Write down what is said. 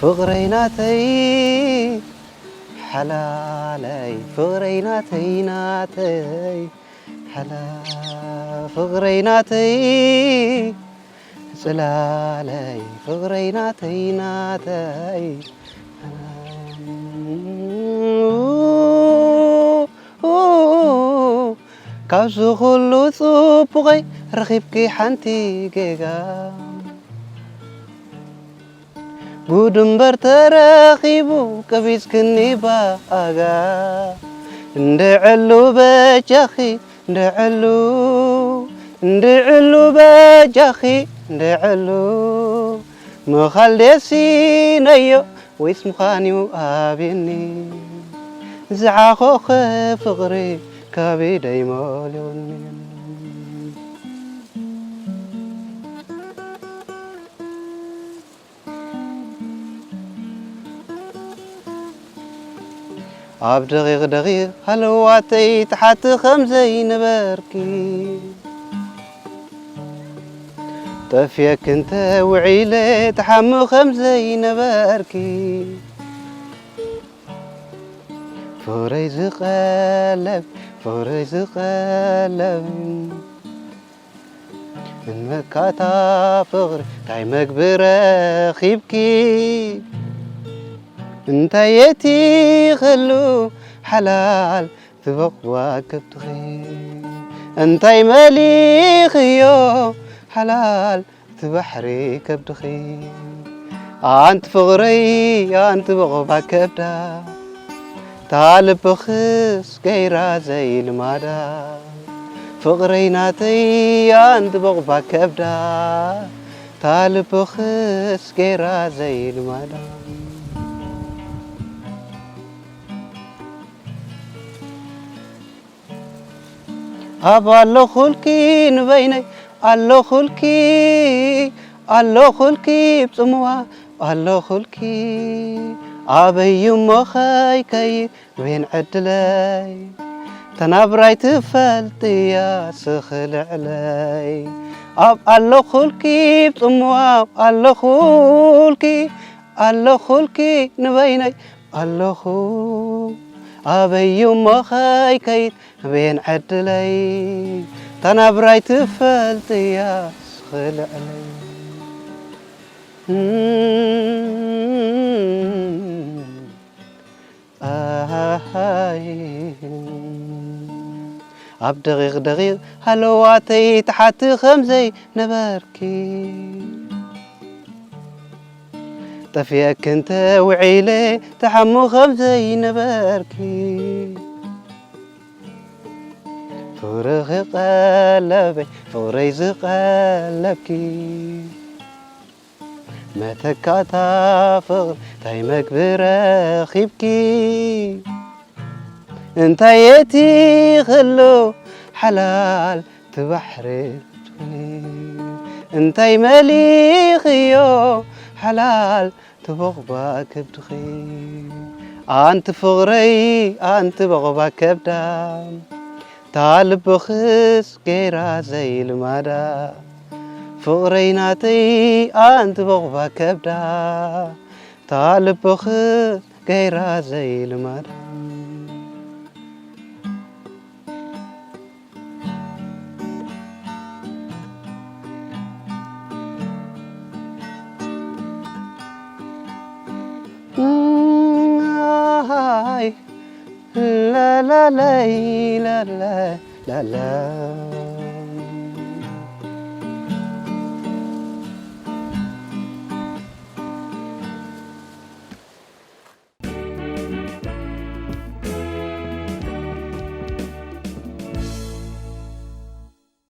فقريناتي حلالي فقريناتي ناتي حلا فقريناتي سلالي فقريناتي ناتي كابسو خلو ثوبغي رخيبكي حنتي جيجا قدم برترخيبو كفيس كني باغا ندعلو بجاخي ندعلو بجاخي ندعلو مخلدسي نيو واسم خانيو أبيني زعاخو فقري كابي دايمالوني عب دغيغ هلواتي تحت خمزي نبركي طفيك انت وعيلي تحمو خمزي نبركي فوريز قلب من مكاتا فغر تاي مقبرة خيبكي انت يتي خلو حلال تبقى كبتغي انت مليخ يو حلال تبحري كبتغي انت فغري انت بغبا كبدا طالب بخس غيرا زي المادا فغريناتي انت بغبا كبدا طالب بخس غيرا زي المادا أبا الله خلقي نبيني الله خلقي بسموا الله خلقي أبي يوم خاي كي وين عدلي تنابراي تفلتي يا سخل علي أب الله خلقي بسموا الله خلقي نبيني الله خلقي أبي يوم خاي كي بين عدلي تنابراي تفلت يا سخل علي عب دغيغ هلواتي تحت خمزي نبركي طفيك انت وعيلي تحمو خمزي نبركي فرغ قلبي فريز قلبكي ما تكاتا فغر تاي مكبرة خيبكي انت يتي خلو حلال تبحري انت مليخ يو حلال تبغبا كبتخي انت فغري انت بغبا كبدام طالب بخس غيرا زي المادا فغريناتي انت بغبا كبدا طالب بخس غيرا زي المادا لا لا لا لا لا لا